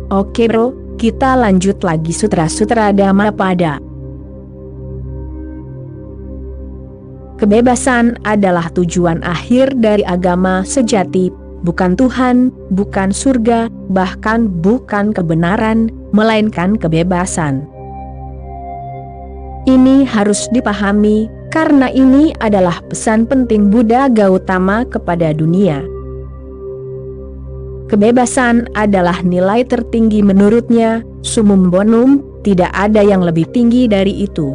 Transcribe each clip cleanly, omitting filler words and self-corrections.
Oke bro, kita lanjut lagi Sutra-Sutra Dhammapada. Kebebasan adalah tujuan akhir dari agama sejati, bukan Tuhan, bukan surga, bahkan bukan kebenaran, melainkan kebebasan. Ini harus dipahami, karena ini adalah pesan penting Buddha Gautama kepada dunia. Kebebasan adalah nilai tertinggi menurutnya, summum bonum, tidak ada yang lebih tinggi dari itu.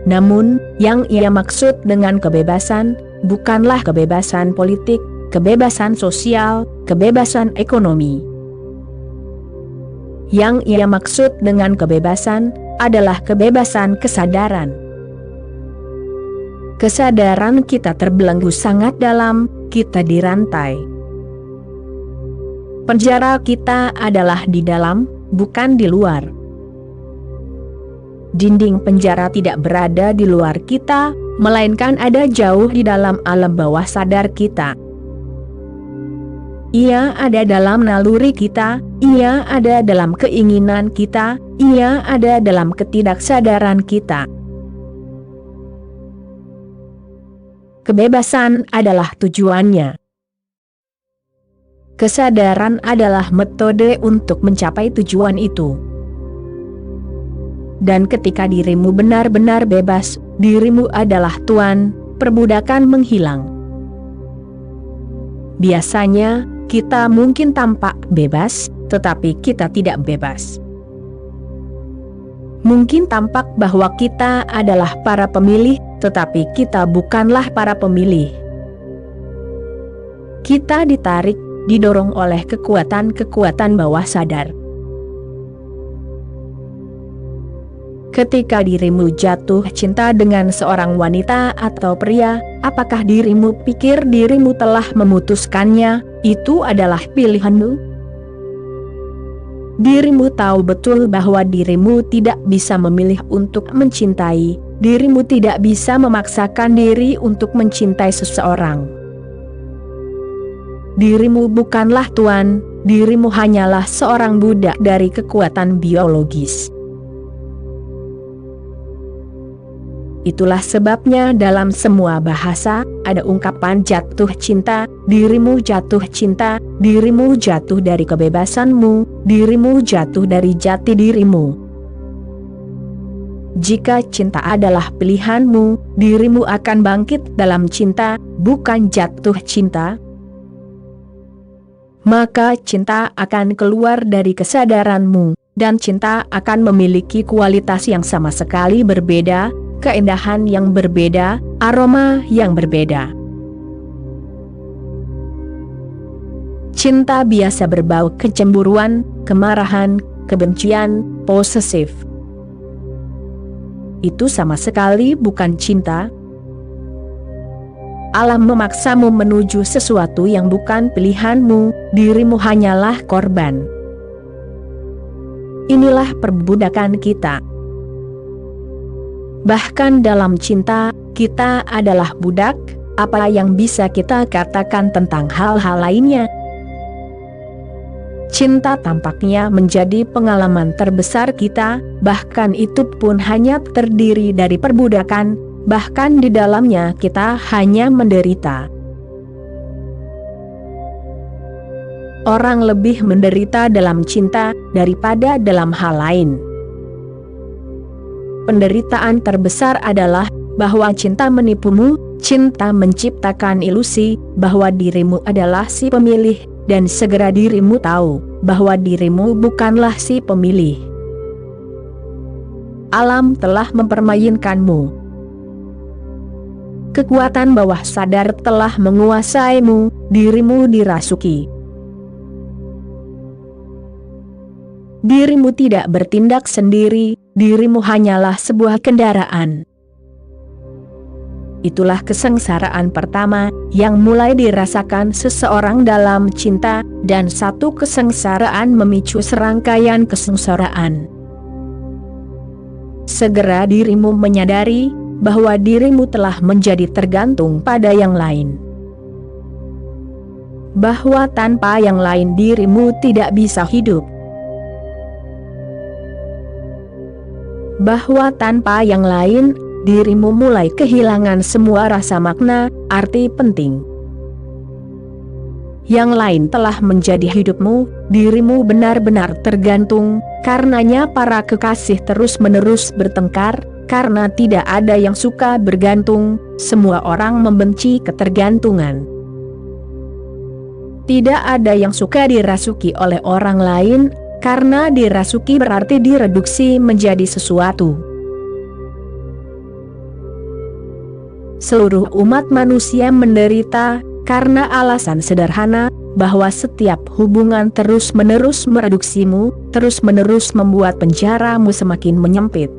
Namun, yang ia maksud dengan kebebasan, bukanlah kebebasan politik, kebebasan sosial, kebebasan ekonomi. Yang ia maksud dengan kebebasan, adalah kebebasan kesadaran. Kesadaran kita terbelenggu sangat dalam, kita dirantai. Penjara kita adalah di dalam, bukan di luar. Dinding penjara tidak berada di luar kita, melainkan ada jauh di dalam alam bawah sadar kita. Ia ada dalam naluri kita, ia ada dalam keinginan kita, ia ada dalam ketidaksadaran kita. Kebebasan adalah tujuannya. Kesadaran adalah metode untuk mencapai tujuan itu. Dan ketika dirimu benar-benar bebas, dirimu adalah Tuan, perbudakan menghilang. Biasanya, kita mungkin tampak bebas, tetapi kita tidak bebas. Mungkin tampak bahwa kita adalah para pemilih, tetapi kita bukanlah para pemilih. Kita ditarik, didorong oleh kekuatan-kekuatan bawah sadar. Ketika dirimu jatuh cinta dengan seorang wanita atau pria, apakah dirimu pikir dirimu telah memutuskannya? Itu adalah pilihanmu. Dirimu tahu betul bahwa dirimu tidak bisa memilih untuk mencintai, dirimu tidak bisa memaksakan diri untuk mencintai seseorang. Dirimu bukanlah Tuan, dirimu hanyalah seorang budak dari kekuatan biologis. Itulah sebabnya dalam semua bahasa, ada ungkapan jatuh cinta, dirimu jatuh cinta, dirimu jatuh dari kebebasanmu, dirimu jatuh dari jati dirimu. Jika cinta adalah pilihanmu, dirimu akan bangkit dalam cinta, bukan jatuh cinta. Maka cinta akan keluar dari kesadaranmu, dan cinta akan memiliki kualitas yang sama sekali berbeda, keindahan yang berbeda, aroma yang berbeda. Cinta biasa berbau kecemburuan, kemarahan, kebencian, posesif. Itu sama sekali bukan cinta. Alam memaksamu menuju sesuatu yang bukan pilihanmu, dirimu hanyalah korban. Inilah perbudakan kita. Bahkan dalam cinta, kita adalah budak, apa yang bisa kita katakan tentang hal-hal lainnya? Cinta tampaknya menjadi pengalaman terbesar kita, bahkan itu pun hanya terdiri dari perbudakan, bahkan di dalamnya kita hanya menderita. Orang lebih menderita dalam cinta daripada dalam hal lain. Penderitaan terbesar adalah bahwa cinta menipumu, cinta menciptakan ilusi bahwa dirimu adalah si pemilih, dan segera dirimu tahu bahwa dirimu bukanlah si pemilih. Alam telah mempermainkanmu. Kekuatan bawah sadar telah menguasaimu, dirimu dirasuki. Dirimu tidak bertindak sendiri, dirimu hanyalah sebuah kendaraan. Itulah kesengsaraan pertama yang mulai dirasakan seseorang dalam cinta, dan satu kesengsaraan memicu serangkaian kesengsaraan. Segera dirimu menyadari bahwa dirimu telah menjadi tergantung pada yang lain. bahwa tanpa yang lain dirimu tidak bisa hidup. Bahwa tanpa yang lain, dirimu mulai kehilangan semua rasa makna, arti penting. Yang lain telah menjadi hidupmu, dirimu benar-benar tergantung, karenanya para kekasih terus-menerus bertengkar, karena tidak ada yang suka bergantung, semua orang membenci ketergantungan. Tidak ada yang suka dirasuki oleh orang lain, karena dirasuki berarti direduksi menjadi sesuatu. Seluruh umat manusia menderita, karena alasan sederhana, bahwa setiap hubungan terus-menerus mereduksimu, terus-menerus membuat penjaramu semakin menyempit.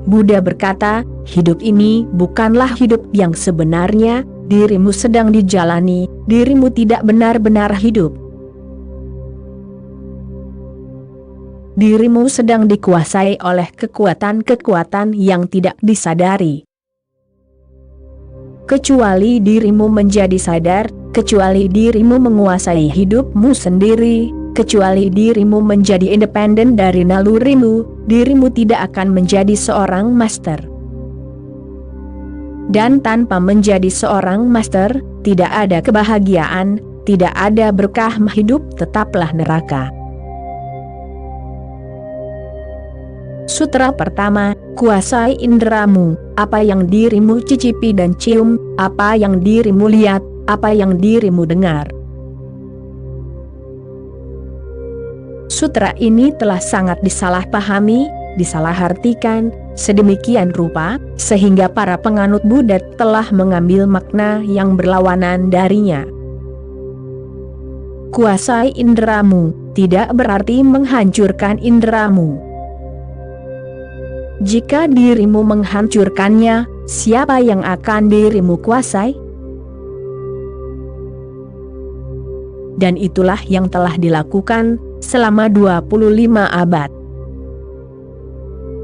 Buddha berkata, hidup ini bukanlah hidup yang sebenarnya, dirimu sedang dijalani, dirimu tidak benar-benar hidup. Dirimu sedang dikuasai oleh kekuatan-kekuatan yang tidak disadari. Kecuali dirimu menjadi sadar, kecuali dirimu menguasai hidupmu sendiri, kecuali dirimu menjadi independen dari nalurimu, dirimu tidak akan menjadi seorang master. Dan tanpa menjadi seorang master, tidak ada kebahagiaan, tidak ada berkah hidup, tetaplah neraka. Sutra pertama, kuasai inderamu, apa yang dirimu cicipi dan cium, apa yang dirimu lihat, apa yang dirimu dengar. Sutra ini telah sangat disalahpahami, disalahartikan, sedemikian rupa, sehingga para penganut Buddha telah mengambil makna yang berlawanan darinya. Kuasai inderamu, tidak berarti menghancurkan inderamu. Jika dirimu menghancurkannya, siapa yang akan dirimu kuasai? Dan itulah yang telah dilakukan selama 25 abad.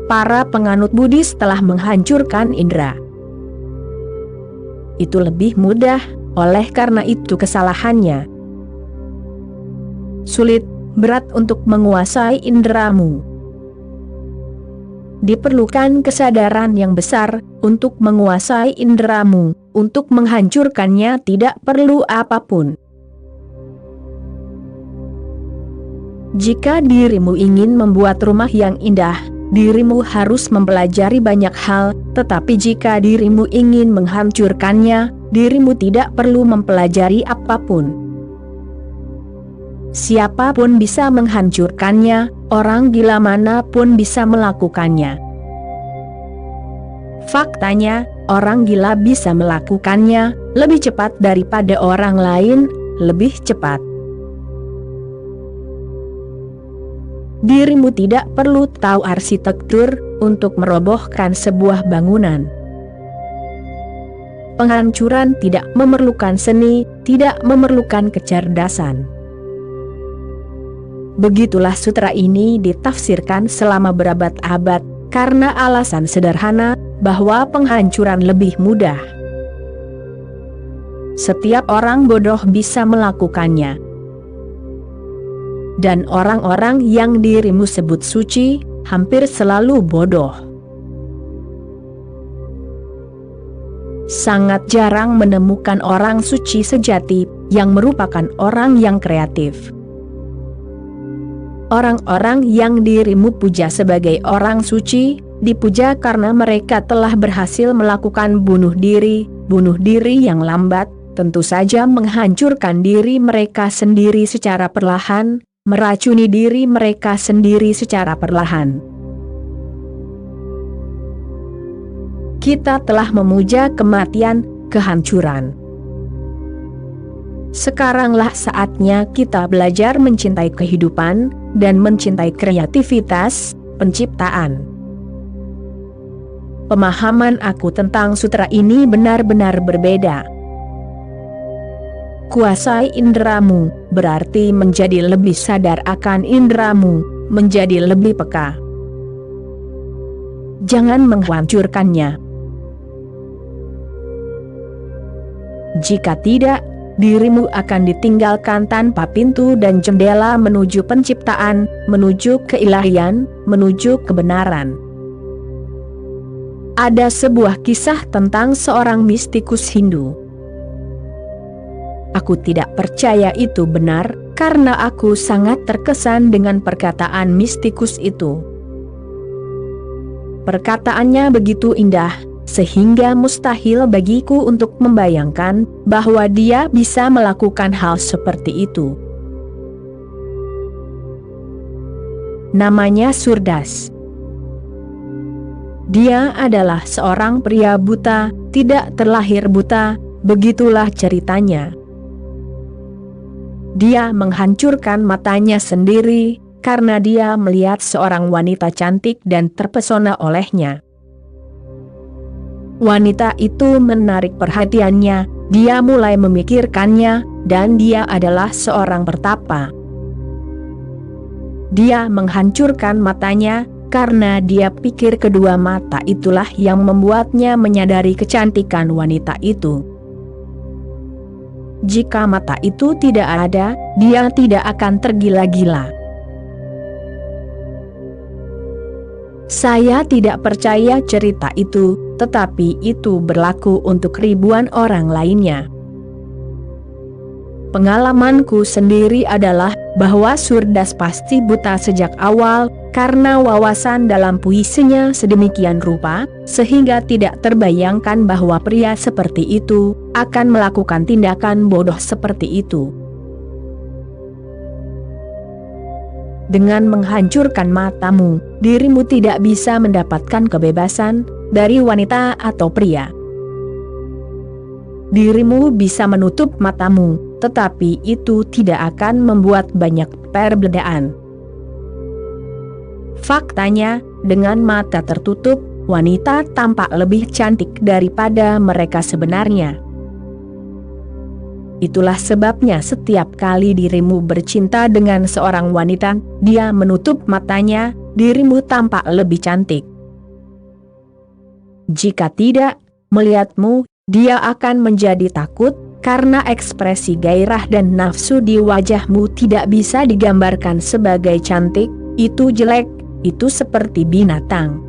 Para penganut Buddhis telah menghancurkan indera. Itu lebih mudah, oleh karena itu kesalahannya. Sulit, berat untuk menguasai inderamu. Diperlukan kesadaran yang besar untuk menguasai inderamu, untuk menghancurkannya tidak perlu apapun. Jika dirimu ingin membuat rumah yang indah, dirimu harus mempelajari banyak hal, tetapi jika dirimu ingin menghancurkannya, dirimu tidak perlu mempelajari apapun. Siapapun bisa menghancurkannya, orang gila manapun bisa melakukannya. Faktanya, orang gila bisa melakukannya lebih cepat daripada orang lain, lebih cepat. Dirimu tidak perlu tahu arsitektur untuk merobohkan sebuah bangunan. Penghancuran tidak memerlukan seni, tidak memerlukan kecerdasan. Begitulah sutra ini ditafsirkan selama berabad-abad, karena alasan sederhana, bahwa penghancuran lebih mudah. Setiap orang bodoh bisa melakukannya. Dan orang-orang yang dirimu sebut suci, hampir selalu bodoh. Sangat jarang menemukan orang suci sejati, yang merupakan orang yang kreatif. Orang-orang yang dirimu puja sebagai orang suci, dipuja karena mereka telah berhasil melakukan bunuh diri yang lambat, tentu saja menghancurkan diri mereka sendiri secara perlahan, meracuni diri mereka sendiri secara perlahan. Kita telah memuja kematian, kehancuran. Sekaranglah saatnya kita belajar mencintai kehidupan, dan mencintai kreativitas, penciptaan. Pemahaman aku tentang sutra ini benar-benar berbeda. Kuasai inderamu, berarti menjadi lebih sadar akan inderamu, menjadi lebih peka. Jangan menghancurkannya. Jika tidak, dirimu akan ditinggalkan tanpa pintu dan jendela menuju penciptaan, menuju keilahian, menuju kebenaran. Ada sebuah kisah tentang seorang mistikus Hindu. Aku tidak percaya itu benar, karena aku sangat terkesan dengan perkataan mistikus itu. Perkataannya begitu indah, sehingga mustahil bagiku untuk membayangkan bahwa dia bisa melakukan hal seperti itu. Namanya Surdas. Dia adalah seorang pria buta, tidak terlahir buta, begitulah ceritanya. Dia menghancurkan matanya sendiri, karena dia melihat seorang wanita cantik dan terpesona olehnya. Wanita itu menarik perhatiannya, dia mulai memikirkannya, dan dia adalah seorang pertapa. Dia menghancurkan matanya, karena dia pikir kedua mata itulah yang membuatnya menyadari kecantikan wanita itu. Jika mata itu tidak ada, dia tidak akan tergila-gila. Saya tidak percaya cerita itu, tetapi itu berlaku untuk ribuan orang lainnya. Pengalamanku sendiri adalah bahwa Surdas pasti buta sejak awal, karena wawasan dalam puisinya sedemikian rupa, sehingga tidak terbayangkan bahwa pria seperti itu akan melakukan tindakan bodoh seperti itu. Dengan menghancurkan matamu, dirimu tidak bisa mendapatkan kebebasan dari wanita atau pria. Dirimu bisa menutup matamu, tetapi itu tidak akan membuat banyak perbedaan. Faktanya, dengan mata tertutup, wanita tampak lebih cantik daripada mereka sebenarnya. Itulah sebabnya setiap kali dirimu bercinta dengan seorang wanita, dia menutup matanya, dirimu tampak lebih cantik. Jika tidak, melihatmu, dia akan menjadi takut, karena ekspresi gairah dan nafsu di wajahmu tidak bisa digambarkan sebagai cantik, itu jelek, itu seperti binatang.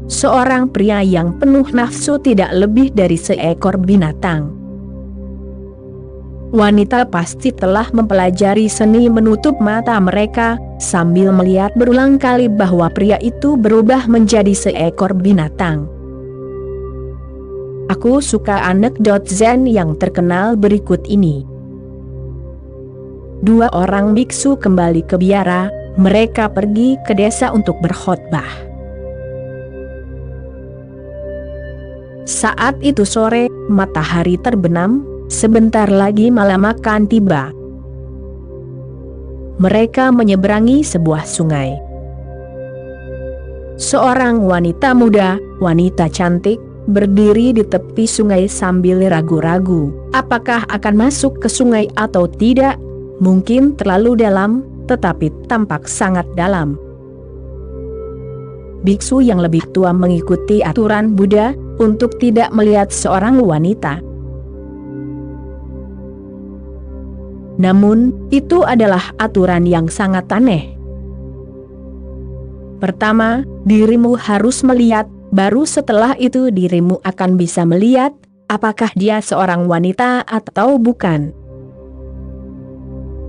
Seorang pria yang penuh nafsu tidak lebih dari seekor binatang. Wanita pasti telah mempelajari seni menutup mata mereka, sambil melihat berulang kali bahwa pria itu berubah menjadi seekor binatang. Aku suka anekdot Zen yang terkenal berikut ini. Dua orang biksu kembali ke biara, mereka pergi ke desa untuk berkhotbah. Saat itu sore, matahari terbenam, sebentar lagi malam akan tiba. Mereka menyeberangi sebuah sungai. Seorang wanita muda, wanita cantik, berdiri di tepi sungai sambil ragu-ragu, apakah akan masuk ke sungai atau tidak. Mungkin terlalu dalam, tetapi tampak sangat dalam. Biksu yang lebih tua mengikuti aturan Buddha untuk tidak melihat seorang wanita. Namun, itu adalah aturan yang sangat aneh. Pertama, dirimu harus melihat, baru setelah itu dirimu akan bisa melihat apakah dia seorang wanita atau bukan.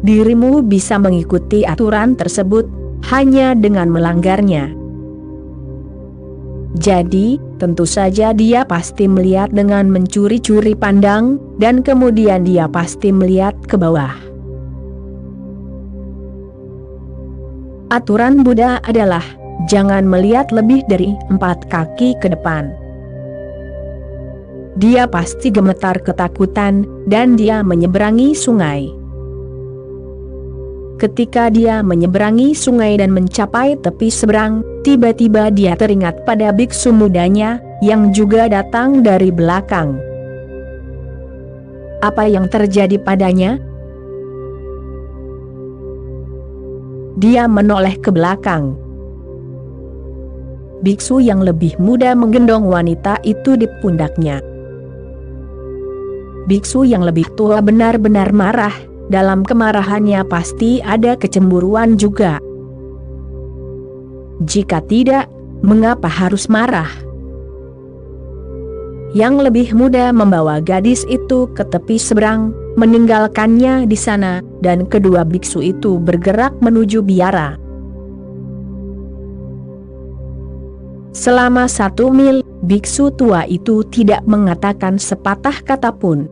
Dirimu bisa mengikuti aturan tersebut hanya dengan melanggarnya. Jadi, tentu saja dia pasti melihat dengan mencuri-curi pandang, dan kemudian dia pasti melihat ke bawah. Aturan Buddha adalah, jangan melihat lebih dari 4 kaki ke depan. Dia pasti gemetar ketakutan, dan dia menyeberangi sungai. Ketika dia menyeberangi sungai dan mencapai tepi seberang, tiba-tiba dia teringat pada biksu mudanya, yang juga datang dari belakang. Apa yang terjadi padanya? Dia menoleh ke belakang. biksu yang lebih muda menggendong wanita itu di pundaknya. Biksu yang lebih tua benar-benar marah, dalam kemarahannya pasti ada kecemburuan juga. Jika tidak, mengapa harus marah? Yang lebih muda membawa gadis itu ke tepi seberang, meninggalkannya di sana, dan kedua biksu itu bergerak menuju biara. Selama 1 mil, biksu tua itu tidak mengatakan sepatah kata pun.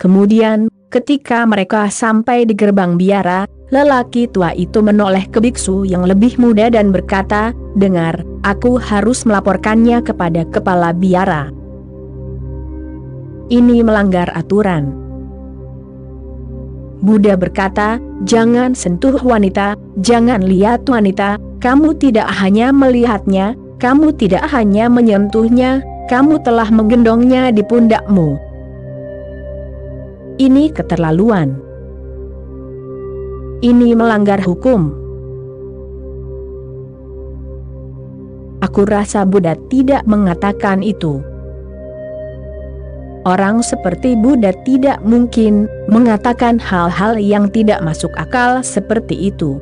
Kemudian, ketika mereka sampai di gerbang biara, lelaki tua itu menoleh ke biksu yang lebih muda dan berkata, "Dengar, aku harus melaporkannya kepada kepala biara. Ini melanggar aturan." Buddha berkata, "Jangan sentuh wanita, jangan lihat wanita, kamu tidak hanya melihatnya, kamu tidak hanya menyentuhnya, kamu telah menggendongnya di pundakmu. Ini keterlaluan. Ini melanggar hukum." Aku rasa Buddha tidak mengatakan itu. Orang seperti Buddha tidak mungkin mengatakan hal-hal yang tidak masuk akal seperti itu.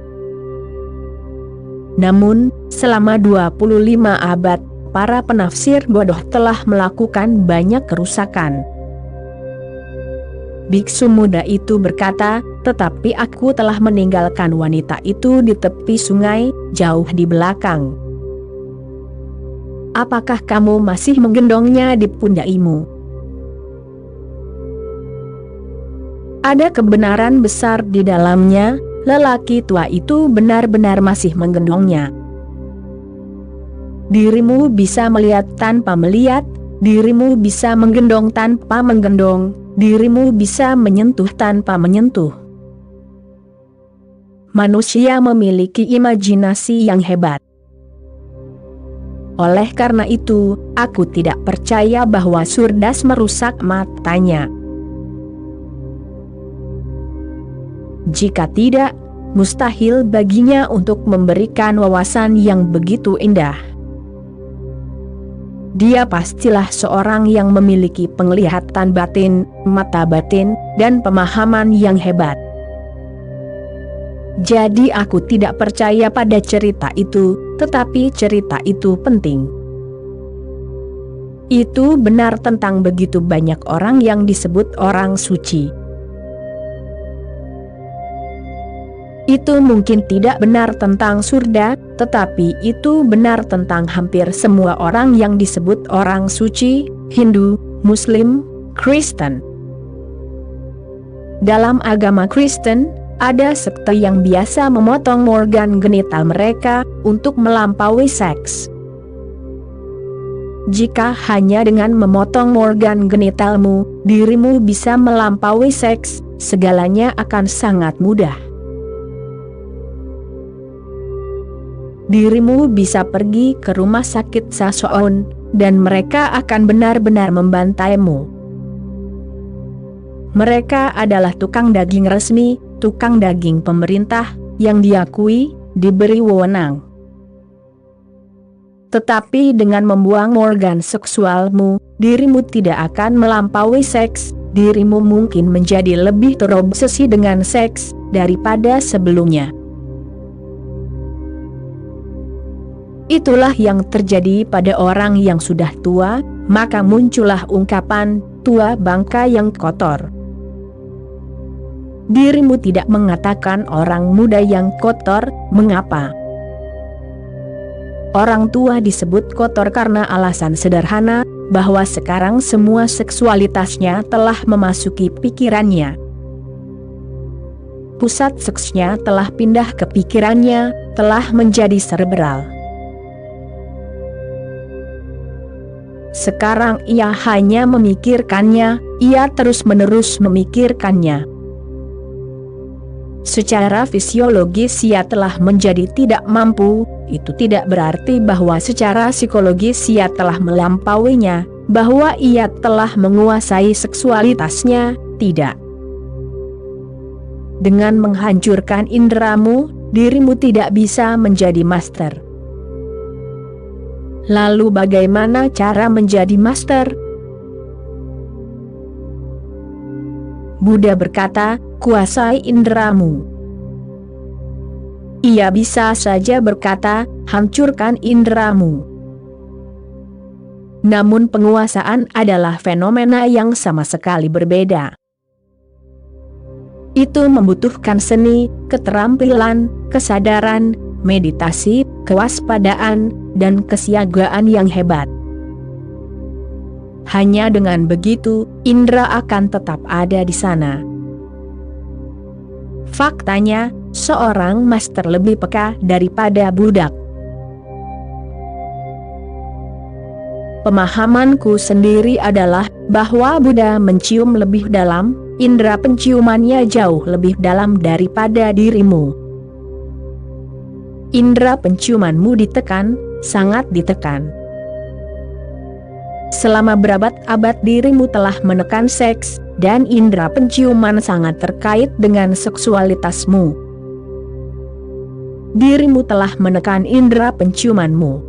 Namun, selama 25 abad, para penafsir bodoh telah melakukan banyak kerusakan. Biksu muda itu berkata, "Tetapi aku telah meninggalkan wanita itu di tepi sungai, jauh di belakang. Apakah kamu masih menggendongnya di pundakmu?" Ada kebenaran besar di dalamnya, lelaki tua itu benar-benar masih menggendongnya. Dirimu bisa melihat tanpa melihat, dirimu bisa menggendong tanpa menggendong, dirimu bisa menyentuh tanpa menyentuh. Manusia memiliki imajinasi yang hebat. Oleh karena itu, aku tidak percaya bahwa Surdas merusak matanya. Jika tidak, mustahil baginya untuk memberikan wawasan yang begitu indah. Dia pastilah seorang yang memiliki penglihatan batin, mata batin, dan pemahaman yang hebat. Jadi aku tidak percaya pada cerita itu, tetapi cerita itu penting. Itu benar tentang begitu banyak orang yang disebut orang suci. Itu mungkin tidak benar tentang Surda, tetapi itu benar tentang hampir semua orang yang disebut orang suci, Hindu, Muslim, Kristen. Dalam agama Kristen, ada sekte yang biasa memotong organ genital mereka untuk melampaui seks. Jika hanya dengan memotong organ genitalmu, dirimu bisa melampaui seks, segalanya akan sangat mudah. Dirimu bisa pergi ke rumah sakit Sasoon, dan mereka akan benar-benar membantaimu. Mereka adalah tukang daging resmi, tukang daging pemerintah, yang diakui, diberi wewenang. Tetapi dengan membuang organ seksualmu, dirimu tidak akan melampaui seks, dirimu mungkin menjadi lebih terobsesi dengan seks, daripada sebelumnya. Itulah yang terjadi pada orang yang sudah tua, maka muncullah ungkapan, tua bangka yang kotor. Dirimu tidak mengatakan orang muda yang kotor, mengapa? Orang tua disebut kotor karena alasan sederhana, bahwa sekarang semua seksualitasnya telah memasuki pikirannya. Pusat seksnya telah pindah ke pikirannya, telah menjadi cerebral. Sekarang ia hanya memikirkannya, ia terus-menerus memikirkannya. Secara fisiologis ia telah menjadi tidak mampu, itu tidak berarti bahwa secara psikologis ia telah melampauinya, bahwa ia telah menguasai seksualitasnya, tidak. Dengan menghancurkan inderamu, dirimu tidak bisa menjadi master. Lalu bagaimana cara menjadi master? Buddha berkata, kuasai inderamu. Ia bisa saja berkata, hancurkan inderamu. Namun penguasaan adalah fenomena yang sama sekali berbeda. Itu membutuhkan seni, keterampilan, kesadaran, meditasi, kewaspadaan, dan kesiagaan yang hebat. Hanya dengan begitu, indera akan tetap ada di sana. Faktanya, seorang master lebih peka daripada budak. Pemahamanku sendiri adalah bahwa Buddha mencium lebih dalam, indera penciumannya jauh lebih dalam daripada dirimu. Indera penciumanmu ditekan, sangat ditekan. Selama berabad-abad dirimu telah menekan seks, dan indera penciuman sangat terkait dengan seksualitasmu. Dirimu telah menekan indera penciumanmu.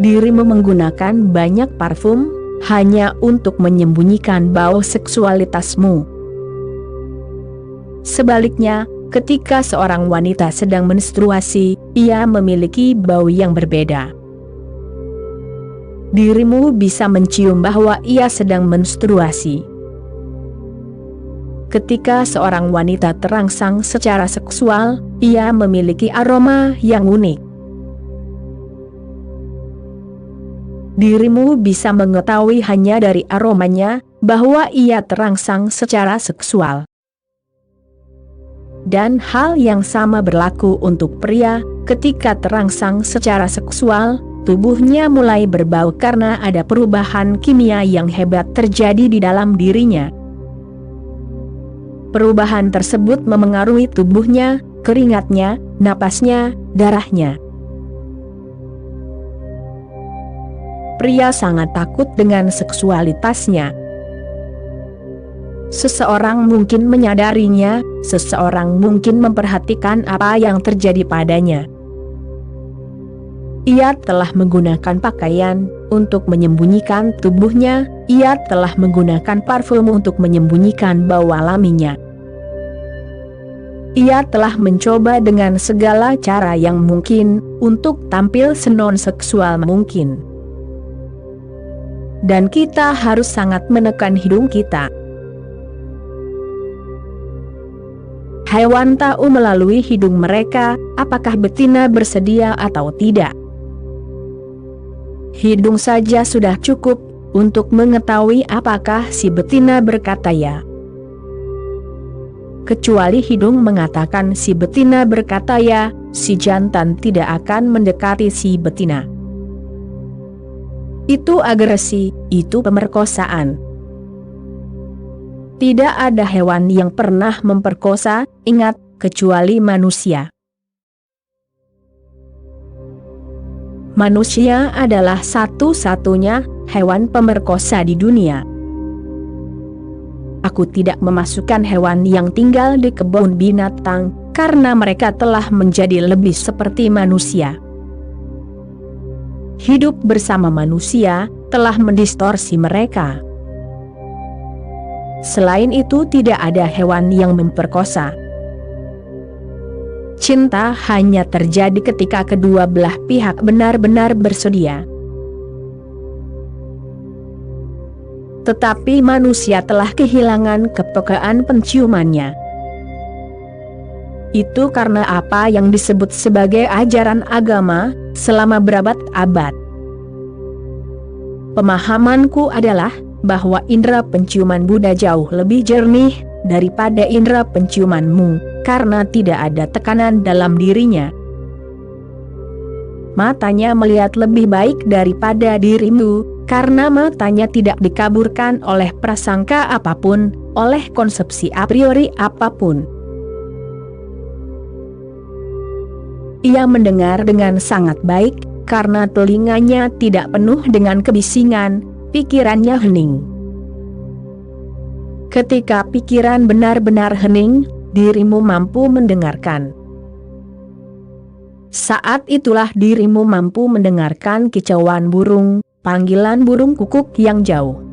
Dirimu menggunakan banyak parfum, hanya untuk menyembunyikan bau seksualitasmu. Sebaliknya, ketika seorang wanita sedang menstruasi, ia memiliki bau yang berbeda. Dirimu bisa mencium bahwa ia sedang menstruasi. Ketika seorang wanita terangsang secara seksual, ia memiliki aroma yang unik. Dirimu bisa mengetahui hanya dari aromanya, bahwa ia terangsang secara seksual. Dan hal yang sama berlaku untuk pria, ketika terangsang secara seksual, tubuhnya mulai berbau karena ada perubahan kimia yang hebat terjadi di dalam dirinya. Perubahan tersebut memengaruhi tubuhnya, keringatnya, napasnya, darahnya. Pria sangat takut dengan seksualitasnya. Seseorang mungkin menyadarinya, seseorang mungkin memperhatikan apa yang terjadi padanya. Ia telah menggunakan pakaian untuk menyembunyikan tubuhnya, ia telah menggunakan parfum untuk menyembunyikan bau alaminya. Ia telah mencoba dengan segala cara yang mungkin untuk tampil senon-seksual mungkin. Dan kita harus sangat menekan hidung kita. Hewan tahu melalui hidung mereka, apakah betina bersedia atau tidak. Hidung saja sudah cukup untuk mengetahui apakah si betina berkata ya. Kecuali hidung mengatakan si betina berkata ya, si jantan tidak akan mendekati si betina. Itu agresi, itu pemerkosaan. Tidak ada hewan yang pernah memperkosa, ingat, kecuali manusia. Manusia adalah satu-satunya hewan pemerkosa di dunia. Aku tidak memasukkan hewan yang tinggal di kebun binatang, karena mereka telah menjadi lebih seperti manusia. Hidup bersama manusia telah mendistorsi mereka. Selain itu tidak ada hewan yang memperkosa. Cinta hanya terjadi ketika kedua belah pihak benar-benar bersedia. Tetapi manusia telah kehilangan kepekaan penciumannya. Itu karena apa yang disebut sebagai ajaran agama selama berabad-abad. Pemahamanku adalah bahwa indera penciuman Buddha jauh lebih jernih daripada indera penciumanmu, karena tidak ada tekanan dalam dirinya. Matanya melihat lebih baik daripada dirimu, karena matanya tidak dikaburkan oleh prasangka apapun, oleh konsepsi a priori apapun. Ia mendengar dengan sangat baik, karena telinganya tidak penuh dengan kebisingan, pikirannya hening. Ketika pikiran benar-benar hening, dirimu mampu mendengarkan. Saat itulah dirimu mampu mendengarkan kicauan burung, panggilan burung kukuk yang jauh.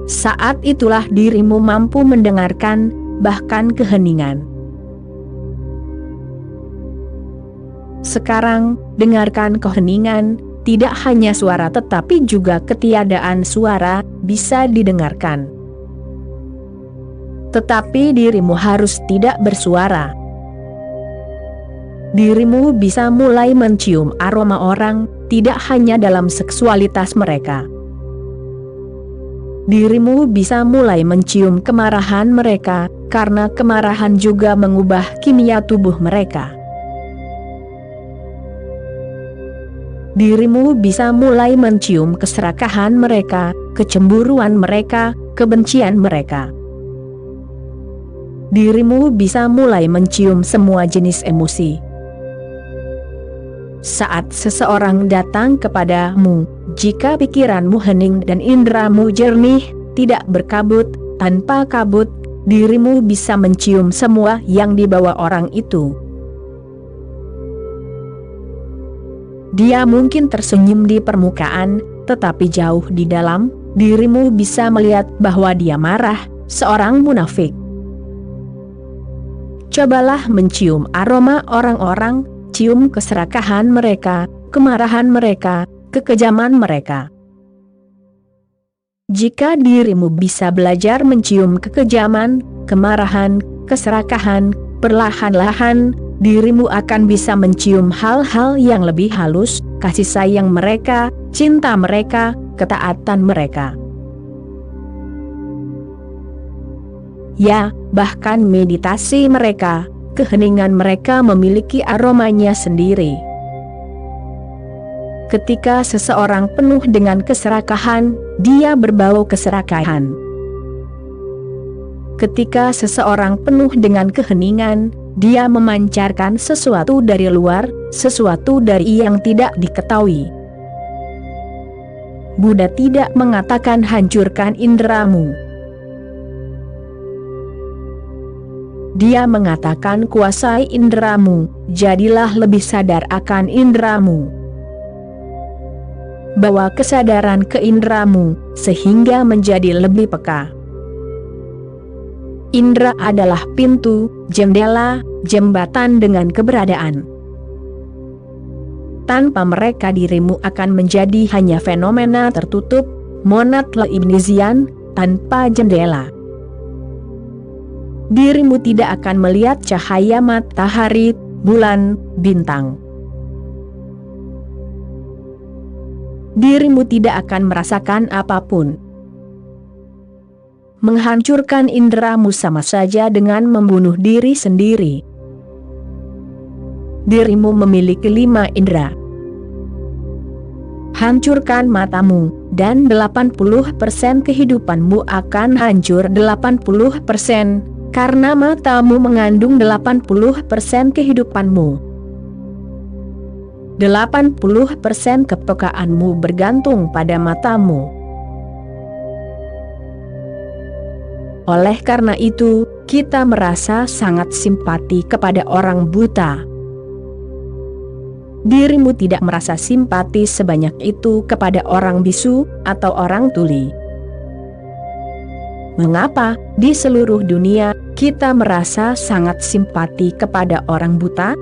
Saat itulah dirimu mampu mendengarkan, bahkan keheningan. Sekarang, dengarkan keheningan, tidak hanya suara tetapi juga ketiadaan suara, bisa didengarkan. Tetapi dirimu harus tidak bersuara. Dirimu bisa mulai mencium aroma orang, tidak hanya dalam seksualitas mereka. Dirimu bisa mulai mencium kemarahan mereka, karena kemarahan juga mengubah kimia tubuh mereka. Dirimu bisa mulai mencium keserakahan mereka, kecemburuan mereka, kebencian mereka. Dirimu bisa mulai mencium semua jenis emosi. Saat seseorang datang kepadamu, jika pikiranmu hening dan indramu jernih, tidak berkabut, tanpa kabut, dirimu bisa mencium semua yang dibawa orang itu. Dia mungkin tersenyum di permukaan, tetapi jauh di dalam, dirimu bisa melihat bahwa dia marah, seorang munafik. Cobalah mencium aroma orang-orang, cium keserakahan mereka, kemarahan mereka, kekejaman mereka. Jika dirimu bisa belajar mencium kekejaman, kemarahan, keserakahan, perlahan-lahan, dirimu akan bisa mencium hal-hal yang lebih halus, kasih sayang mereka, cinta mereka, ketaatan mereka. Ya, bahkan meditasi mereka, keheningan mereka memiliki aromanya sendiri. Ketika seseorang penuh dengan keserakahan, dia berbau keserakahan. Ketika seseorang penuh dengan keheningan, dia memancarkan sesuatu dari luar, sesuatu dari yang tidak diketahui. Buddha tidak mengatakan hancurkan inderamu. Dia mengatakan kuasai inderamu, jadilah lebih sadar akan inderamu. Bawa kesadaran ke inderamu, sehingga menjadi lebih peka. Indra adalah pintu, jendela, jembatan dengan keberadaan. Tanpa mereka dirimu akan menjadi hanya fenomena tertutup, monad leibnizian, tanpa jendela. Dirimu tidak akan melihat cahaya matahari, bulan, bintang. Dirimu tidak akan merasakan apapun. Menghancurkan inderamu sama saja dengan membunuh diri sendiri. Dirimu memiliki 5 indera. Hancurkan matamu, dan 80% kehidupanmu akan hancur. 80%, karena matamu mengandung 80% kehidupanmu. 80% kepekaanmu bergantung pada matamu. Oleh karena itu, kita merasa sangat simpati kepada orang buta. Dirimu tidak merasa simpati sebanyak itu kepada orang bisu atau orang tuli. Mengapa di seluruh dunia kita merasa sangat simpati kepada orang buta?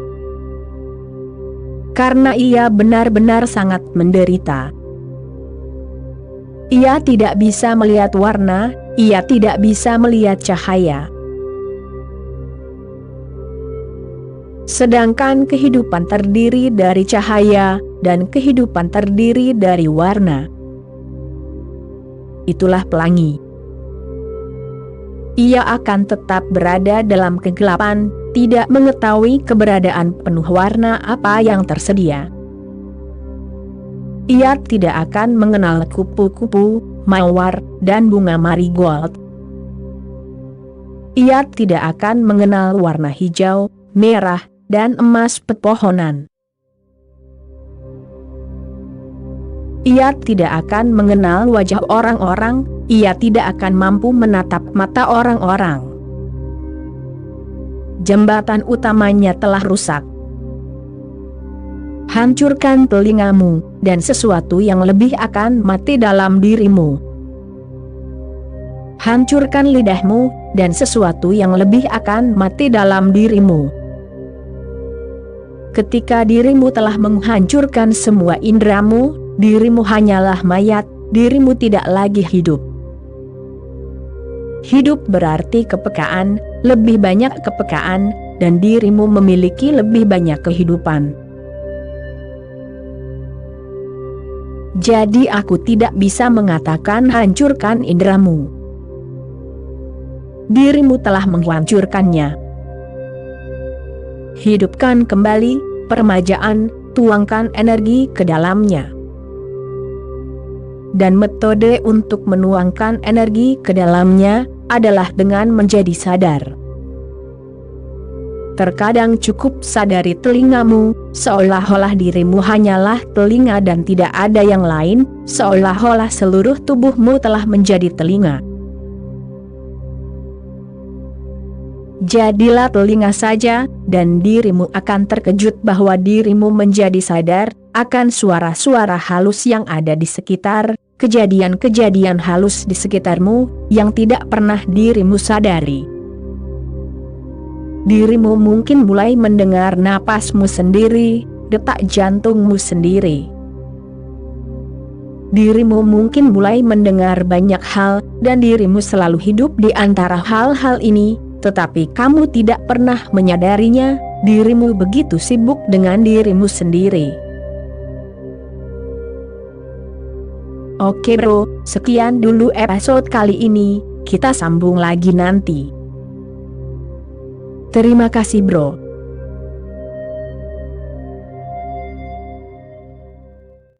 Karena ia benar-benar sangat menderita. Ia tidak bisa melihat warna, ia tidak bisa melihat cahaya. Sedangkan kehidupan terdiri dari cahaya, dan kehidupan terdiri dari warna. Itulah pelangi. Ia akan tetap berada dalam kegelapan, tidak mengetahui keberadaan penuh warna apa yang tersedia. Ia tidak akan mengenal kupu-kupu, mawar, dan bunga marigold. Ia tidak akan mengenal warna hijau, merah, dan emas pepohonan. Ia tidak akan mengenal wajah orang-orang, ia tidak akan mampu menatap mata orang-orang. Jembatan utamanya telah rusak. Hancurkan telingamu, dan sesuatu yang lebih akan mati dalam dirimu. Hancurkan lidahmu, dan sesuatu yang lebih akan mati dalam dirimu. Ketika dirimu telah menghancurkan semua indramu, dirimu hanyalah mayat, dirimu tidak lagi hidup. Hidup berarti kepekaan, lebih banyak kepekaan, dan dirimu memiliki lebih banyak kehidupan. Jadi aku tidak bisa mengatakan hancurkan indramu. Dirimu telah menghancurkannya. Hidupkan kembali permajaan, tuangkan energi ke dalamnya. Dan metode untuk menuangkan energi ke dalamnya adalah dengan menjadi sadar. Terkadang cukup sadari telingamu, seolah-olah dirimu hanyalah telinga dan tidak ada yang lain, seolah-olah seluruh tubuhmu telah menjadi telinga. Jadilah telinga saja, dan dirimu akan terkejut bahwa dirimu menjadi sadar akan suara-suara halus yang ada di sekitar, kejadian-kejadian halus di sekitarmu, yang tidak pernah dirimu sadari. Dirimu mungkin mulai mendengar napasmu sendiri, detak jantungmu sendiri. Dirimu mungkin mulai mendengar banyak hal, dan dirimu selalu hidup di antara hal-hal ini, tetapi kamu tidak pernah menyadarinya, dirimu begitu sibuk dengan dirimu sendiri. Oke bro, sekian dulu episode kali ini, kita sambung lagi nanti. Terima kasih bro.